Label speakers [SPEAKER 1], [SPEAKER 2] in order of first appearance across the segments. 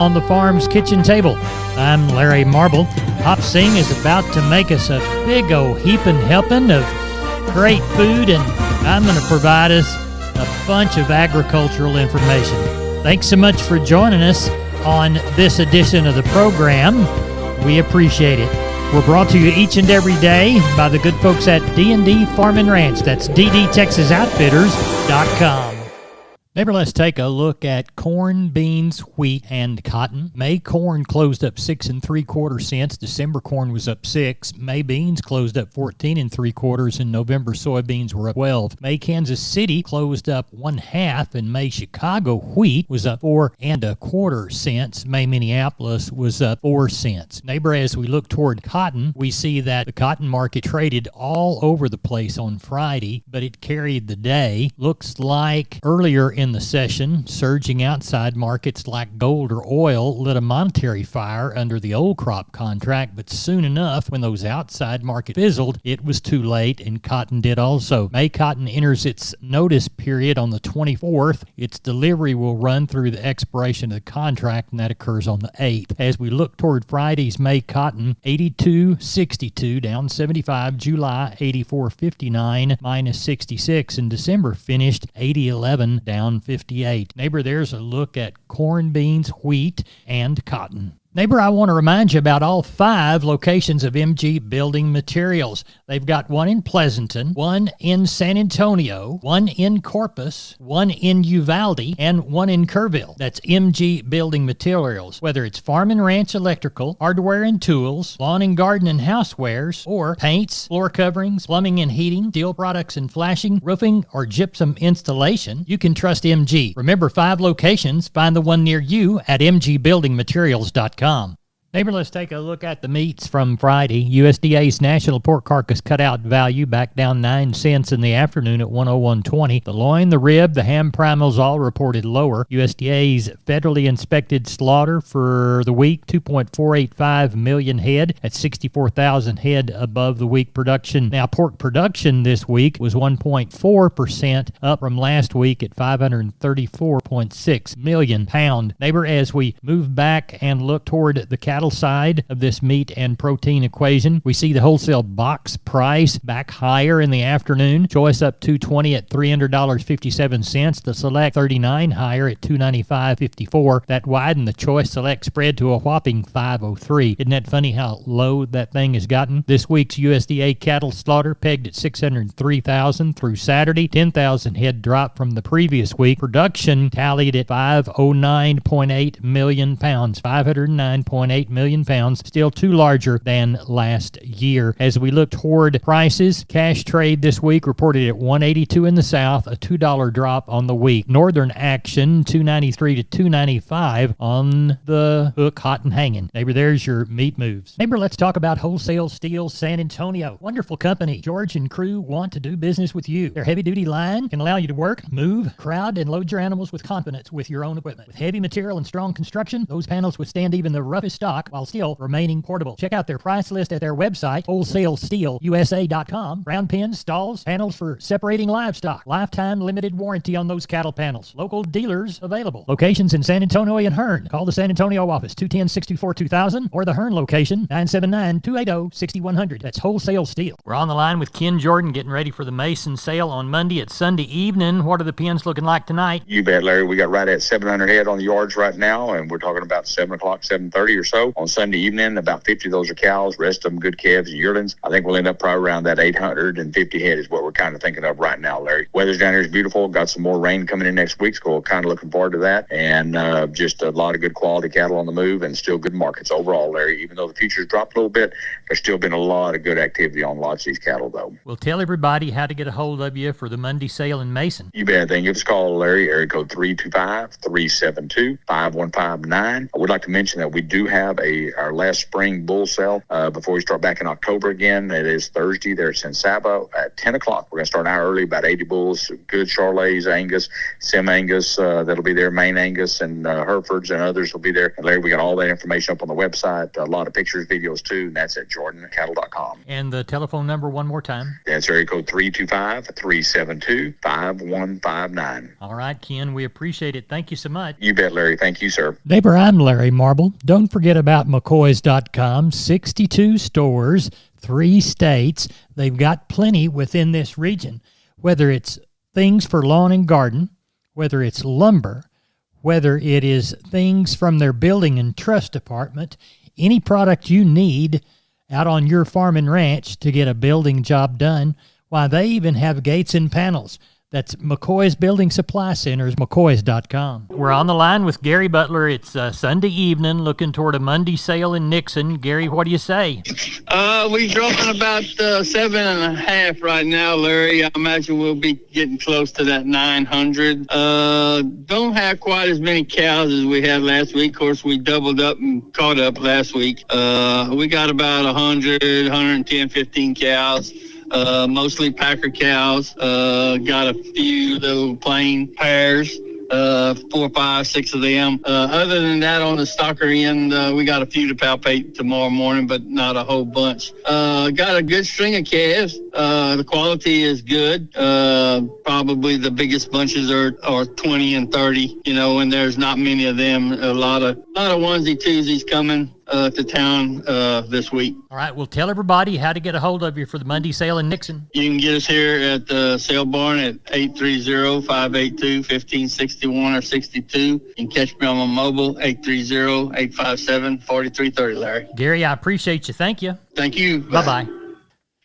[SPEAKER 1] On the farm's kitchen table. I'm Larry Marble. Hop Sing is about to make us a big old heaping helping of great food, and I'm going to provide us a bunch of agricultural information. Thanks so much for joining us on this edition of the program. We appreciate it. We're brought to you each and every day by the good folks at D&D Farm and Ranch. That's ddtexasoutfitters.com. Maybe let's take a look at corn, beans, wheat, and cotton. May corn closed up 6 3/4 cents. December corn was up 6. May beans closed up 14 3/4, and November soybeans were up 12. May Kansas City closed up 1/2, and May Chicago wheat was up 4 1/4 cents. May Minneapolis was up 4 cents. Neighbor, as we look toward cotton, we see that the cotton market traded all over the place on Friday, but it carried the day. Looks like earlier in the session, surging outside markets like gold or oil lit a monetary fire under the old crop contract, but soon enough, when those outside markets fizzled, it was too late, and cotton did also. May cotton enters its notice period on the 24th. Its delivery will run through the expiration of the contract, and that occurs on the 8th. As we look toward Friday's May cotton, 82.62, down 75. July, 84.59, minus 66, and December finished 80.11, down 58. Neighbor, there's a look at corn, beans, wheat, and cotton. Neighbor, I want to remind you about all 5 locations of MG Building Materials. They've got one in Pleasanton, one in San Antonio, one in Corpus, one in Uvalde, and one in Kerrville. That's MG Building Materials. Whether it's farm and ranch electrical, hardware and tools, lawn and garden and housewares, or paints, floor coverings, plumbing and heating, steel products and flashing, roofing, or gypsum installation, you can trust MG. Remember, 5 locations. Find the one near you at mgbuildingmaterials.com. Neighbor, let's take a look at the meats from Friday. USDA's national pork carcass cutout value back down 9 cents in the afternoon at 101.20. The loin, the rib, the ham primals all reported lower. USDA's federally inspected slaughter for the week, 2.485 million head at 64,000 head above the week production. Now, pork production this week was 1.4% up from last week at 534.6 million pound. Neighbor, as we move back and look toward the cattle side of this meat and protein equation, we see the wholesale box price back higher in the afternoon. Choice up $2.20 at $300.57. The select 39 higher at $295.54. That widened the choice select spread to a whopping $5.03. Isn't that funny how low that thing has gotten? This week's USDA cattle slaughter pegged at 603,000 through Saturday. 10,000 head drop from the previous week. Production tallied at 509.8 million pounds. 509.8 million pounds, still 2 larger than last year. As we look toward prices, cash trade this week reported at $182 in the south, a $2 drop on the week. Northern action, $293 to $295 on the hook, hot and hanging. Neighbor, there's your meat moves. Neighbor, let's talk about Wholesale Steel San Antonio. Wonderful company. George and crew want to do business with you. Their heavy-duty line can allow you to work, move, crowd, and load your animals with confidence with your own equipment. With heavy material and strong construction, those panels withstand even the roughest stock while still remaining portable. Check out their price list at their website, wholesalesteelusa.com. Round pins, stalls, panels for separating livestock. Lifetime limited warranty on those cattle panels. Local dealers available. Locations in San Antonio and Hearn. Call the San Antonio office, 210-624-2000, or the Hearn location, 979-280-6100. That's Wholesale Steel. We're on the line with Ken Jordan, getting ready for the Mason sale on Monday. It's Sunday evening. What are the pens looking like tonight?
[SPEAKER 2] You bet, Larry. We got right at 700 head on the yards right now, and we're talking about 7 o'clock, 7:30 or so. On Sunday evening, about 50 of those are cows, rest of them good calves and yearlings. I think we'll end up probably around that 850 head is what we're kind of thinking of right now, Larry. Weather's down here is beautiful. Got some more rain coming in next week, so we're kind of looking forward to that. And just a lot of good quality cattle on the move and still good markets overall, Larry. Even though the futures dropped a little bit, there's still been a lot of good activity on lots of these cattle, though.
[SPEAKER 1] Well, tell everybody how to get a hold of you for the Monday sale in Mason.
[SPEAKER 2] You bet. Then give us a call, Larry, area code 325-372-5159. I would like to mention that we do have our last spring bull sale before we start back in October again. It is Thursday there at San Saba at 10 o'clock. We're going to start an hour early, about 80 bulls, good Charolais, Angus, Sim-Angus, that'll be there, Maine Angus, and Herefords and others will be there. And Larry, we got all that information up on the website, a lot of pictures, videos too, and that's at jordancattle.com.
[SPEAKER 1] And the telephone number one more time.
[SPEAKER 2] That's area code 325-372-5159.
[SPEAKER 1] All right, Ken, we appreciate it. Thank you so much.
[SPEAKER 2] You bet, Larry. Thank you, sir.
[SPEAKER 1] Neighbor, I'm Larry Marble. Don't forget about McCoys.com. 62 stores, 3 states. They've got plenty within this region, whether it's things for lawn and garden, whether it's lumber, whether it is things from their building and trust department, any product you need out on your farm and ranch to get a building job done. Why, they even have gates and panels. That's McCoy's Building Supply Centers, McCoys.com. We're on the line with Gary Butler. It's Sunday evening, looking toward a Monday sale in Nixon. Gary, what do you say?
[SPEAKER 3] We're drawing about 7.5 right now, Larry. I imagine we'll be getting close to that 900. Don't have quite as many cows as we had last week. Of course, we doubled up and caught up last week. We got about 100, 110, 15 cows. Mostly Packer cows. Got a few little plain pairs, 4, 5, 6 of them. Other than that, on the stocker end, we got a few to palpate tomorrow morning, but not a whole bunch. Got a good string of calves. The quality is good. Probably the biggest bunches are 20 and 30, and there's not many of them. A lot of onesie twosies coming to town this week.
[SPEAKER 1] All right, well, tell everybody how to get a hold of you for the Monday sale in Nixon.
[SPEAKER 3] You can get us here at the sale barn at 830-582-1561 or 62. You can catch me on my mobile, 830-857-4330, Larry.
[SPEAKER 1] Gary, I appreciate you. Thank you.
[SPEAKER 3] Thank you.
[SPEAKER 1] Bye-bye.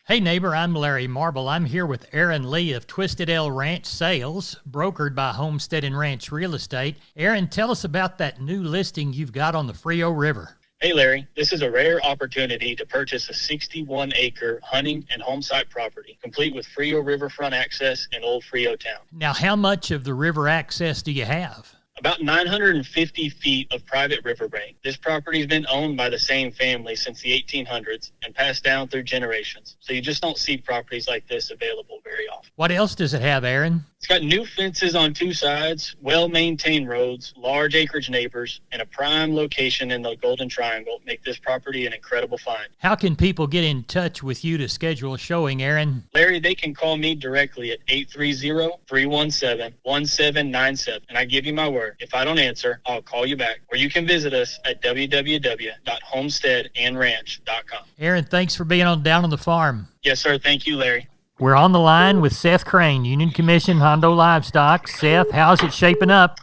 [SPEAKER 1] Hey, neighbor, I'm Larry Marble. I'm here with Aaron Lee of Twisted L Ranch Sales, brokered by Homestead and Ranch Real Estate. Aaron, tell us about that new listing you've got on the Frio River.
[SPEAKER 4] Hey Larry, this is a rare opportunity to purchase a 61-acre hunting and home site property, complete with Frio riverfront access in Old Frio Town.
[SPEAKER 1] Now, how much of the river access do you have?
[SPEAKER 4] About 950 feet of private riverbank. This property has been owned by the same family since the 1800s and passed down through generations. So you just don't see properties like this available very often.
[SPEAKER 1] What else does it have, Aaron?
[SPEAKER 4] It's got new fences on 2 sides, well-maintained roads, large acreage neighbors, and a prime location in the Golden Triangle make this property an incredible find.
[SPEAKER 1] How can people get in touch with you to schedule a showing, Aaron?
[SPEAKER 4] Larry, they can call me directly at 830-317-1797, and I give you my word. If I don't answer, I'll call you back. Or you can visit us at www.homesteadandranch.com.
[SPEAKER 1] Aaron, thanks for being on Down on the Farm.
[SPEAKER 4] Yes, sir. Thank you, Larry.
[SPEAKER 1] We're on the line with Seth Crane, Union Commission Hondo Livestock. Seth, how's it shaping up?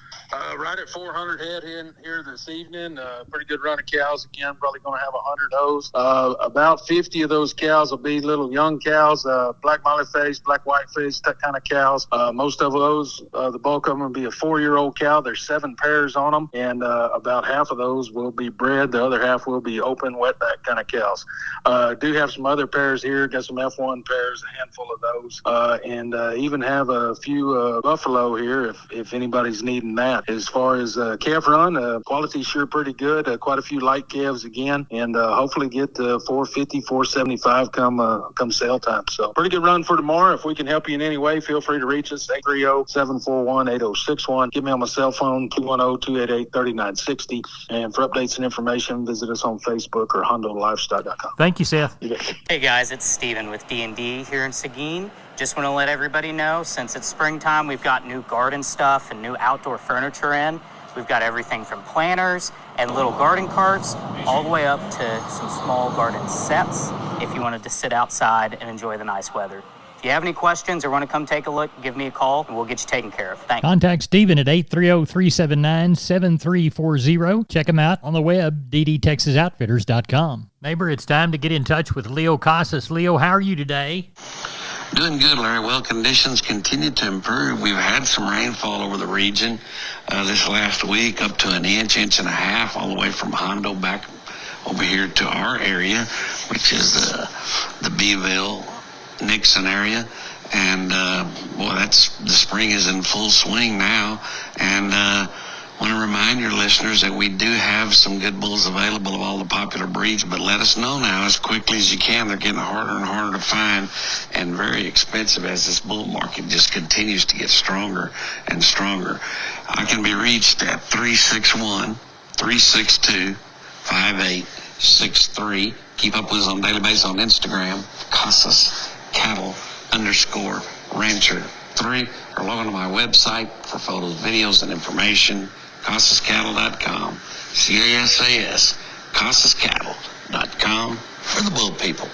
[SPEAKER 5] Right at 400 head in here this evening. Pretty good run of cows again. Probably going to have 100 of those. About 50 of those cows will be little young cows, black molly face, black white face, that kind of cows. Most of those, the bulk of them will be a 4-year-old cow. There's 7 pairs on them, and about half of those will be bred. The other half will be open, wetback kind of cows. Do have some other pairs here. Got some F1 pairs, a handful of those, and even have a few buffalo here if anybody's needing that. As far as calf run, quality's sure pretty good. Quite a few light calves again, and hopefully get 450, 475 come sale time. So pretty good run for tomorrow. If we can help you in any way, feel free to reach us, 830-741-8061. Give me on my cell phone, 210-288-3960. And for updates and information, visit us on Facebook or HondoLivestock.com.
[SPEAKER 1] Thank you, Seth.
[SPEAKER 6] Hey guys, it's Steven with D&D here in Seguin. Just want to let everybody know, since it's springtime, we've got new garden stuff and new outdoor furniture in. We've got everything from planters and little garden carts all the way up to some small garden sets if you wanted to sit outside and enjoy the nice weather. If you have any questions or want to come take a look, give me a call and we'll get you taken care of. Thanks.
[SPEAKER 1] Contact Steven at 830-379-7340. Check him out on the web, ddtexasoutfitters.com. Neighbor, it's time to get in touch with Leo Casas. Leo, how are you today?
[SPEAKER 7] Doing good, Larry. Well, conditions continue to improve. We've had some rainfall over the region this last week, up to an inch and a half, all the way from Hondo back over here to our area, which is the Beeville, Nixon area. And, the spring is in full swing now. And Want to remind your listeners that we do have some good bulls available of all the popular breeds, but let us know now as quickly as you can. They're getting harder and harder to find and very expensive as this bull market just continues to get stronger and stronger. I can be reached at 361-362-5863. Keep up with us on a daily basis on Instagram, Casas Cattle _Rancher 3, or log on to my website for photos, videos, and information, CasasCattle.com, CASAS, CasasCattle.com for the bull people.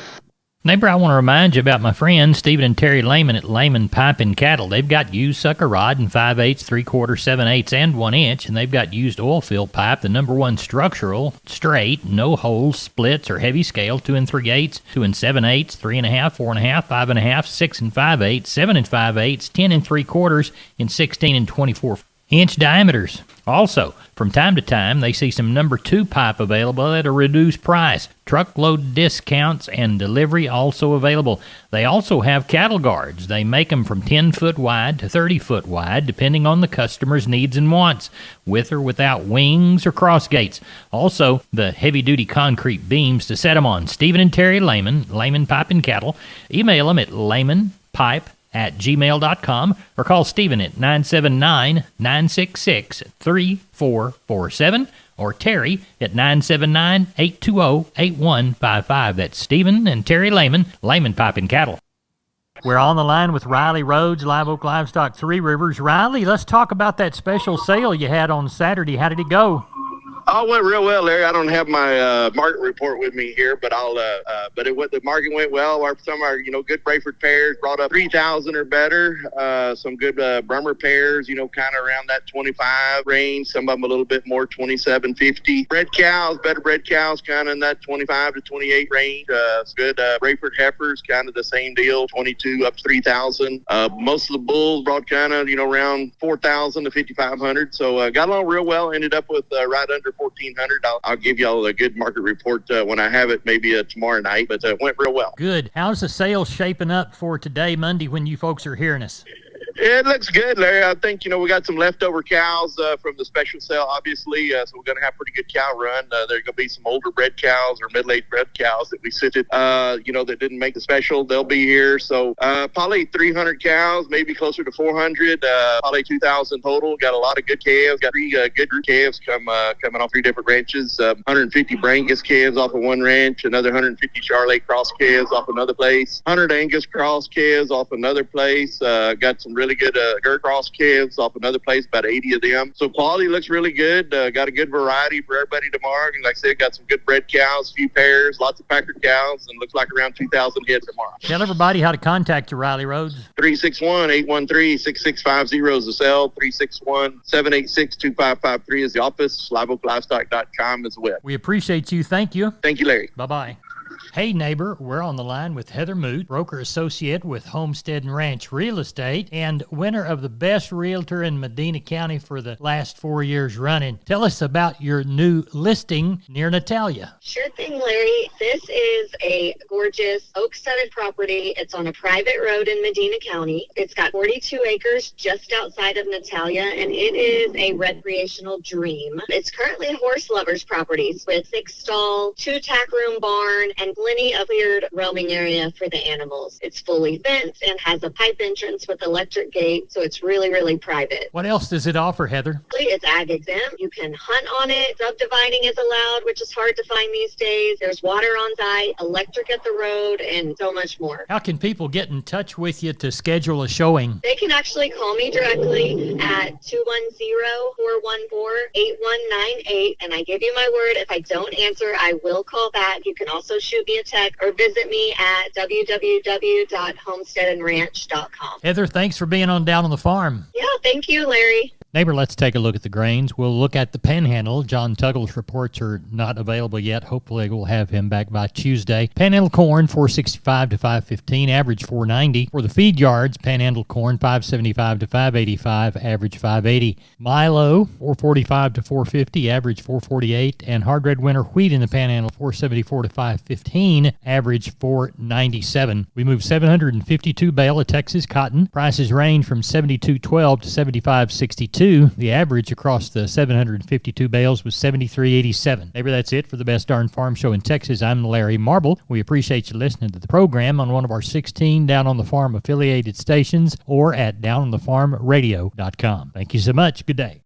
[SPEAKER 1] Neighbor, I want to remind you about my friends Stephen and Terry Lehman at Lehman Pipe and Cattle. They've got used sucker rod in 5/8, 3/4, 7/8, and 1 inch, and they've got used oil fill pipe, the #1 structural, straight, no holes, splits, or heavy scale, 2 3/8, 2 7/8, 3.5, 4.5, 5.5, 6 5/8, 7 5/8, 10 3/4, and 16 24-inch diameters. Also, from time to time, they see some #2 pipe available at a reduced price. Truckload discounts and delivery also available. They also have cattle guards. They make them from 10-foot wide to 30-foot wide, depending on the customer's needs and wants, with or without wings or cross gates. Also, the heavy-duty concrete beams to set them on. Stephen and Terry Lehman, Lehman Pipe and Cattle. Email them at lehmanpipe@gmail.com or call Stephen at 979-966-3447 or Terry at 979-820-8155. That's Stephen and Terry Lehman, Lehman Pipe and Cattle. We're on the line with Riley Rhodes, Live Oak Livestock, Three Rivers. Riley, let's talk about that special sale you had on Saturday. How did it go?
[SPEAKER 8] Oh, it went real well, Larry. I don't have my market report with me here, but the market went well. Some of our good Brayford pairs brought up 3,000 or better. Some good Brummer pairs, kind of around that 25 range. Some of them a little bit more, 27.50. Bred cows, better bred cows, kind of in that 25 to 28 range. Good Brayford heifers, kind of the same deal, 22 up to 3,000. Most of the bulls brought kind of around 4,000 to 5,500. So got along real well. Ended up with right under 1,400. I'll give y'all a good market report when I have it, maybe tomorrow night, but it went real well.
[SPEAKER 1] Good. How's the sales shaping up for today, Monday, when you folks are hearing us?
[SPEAKER 8] It looks good, Larry. I think, we got some leftover cows from the special sale, obviously, so we're going to have a pretty good cow run. There are going to be some older bred cows or middle-aged bred cows that we sitted, that didn't make the special. They'll be here. So probably 300 cows, maybe closer to 400, probably 2,000 total. Got a lot of good calves. Got 3 good calves coming off 3 different ranches. 150 Brangus calves off of one ranch, another 150 Charolais cross calves off another place, 100 Angus cross calves off another place. Got some really good Gur cross calves off another place, about 80 of them. So quality looks really good. Got a good variety for everybody tomorrow. And like I said, got some good bred cows, few pairs, lots of Packard cows, and looks like around 2,000 head tomorrow.
[SPEAKER 1] Tell everybody how to contact you, Riley Rhodes.
[SPEAKER 8] 361-813-6650 is the cell. 361-786-2553 is the office. LiveOakLivestock.com is the web.
[SPEAKER 1] We appreciate you. Thank you.
[SPEAKER 8] Thank you, Larry.
[SPEAKER 1] Bye-bye. Hey, neighbor, we're on the line with Heather Moot, broker associate with Homestead and Ranch Real Estate and winner of the best realtor in Medina County for the last 4 years running. Tell us about your new listing near Natalia.
[SPEAKER 9] Sure thing, Larry. This is a gorgeous oak-studded property. It's on a private road in Medina County. It's got 42 acres just outside of Natalia, and it is a recreational dream. It's currently a horse lover's properties with 6-stall, 2-tack room barn, and plenty of cleared roaming area for the animals. It's fully fenced and has a pipe entrance with electric gate, so it's really, really private.
[SPEAKER 1] What else does it offer, Heather?
[SPEAKER 9] It's ag exempt. You can hunt on it. Subdividing is allowed, which is hard to find these days. There's water on site, electric at the road, and so much more.
[SPEAKER 1] How can people get in touch with you to schedule a showing?
[SPEAKER 9] They can actually call me directly at 210-414-8198, and I give you my word, if I don't answer, I will call back. You can also shoot me a text or visit me at www.homesteadandranch.com.
[SPEAKER 1] Heather, thanks for being on Down on the Farm.
[SPEAKER 9] Yeah, thank you, Larry.
[SPEAKER 1] Neighbor, let's take a look at the grains. We'll look at the Panhandle. John Tuggle's reports are not available yet. Hopefully we'll have him back by Tuesday. Panhandle corn, 465 to 515, average 490. For the feed yards, Panhandle corn, 575 to 585, average 580. Milo, 445 to 450, average 448. And hard red winter wheat in the Panhandle, 474 to 515, average 497. We moved 752 bale of Texas cotton. Prices range from 72.12 to 75.62. 2, the average across the 752 bales was 73.87. Neighbor, that's it for the Best Darn Farm Show in Texas. I'm Larry Marble. We appreciate you listening to the program on one of our 16 Down on the Farm affiliated stations or at downonthefarmradio.com. Thank you so much. Good day.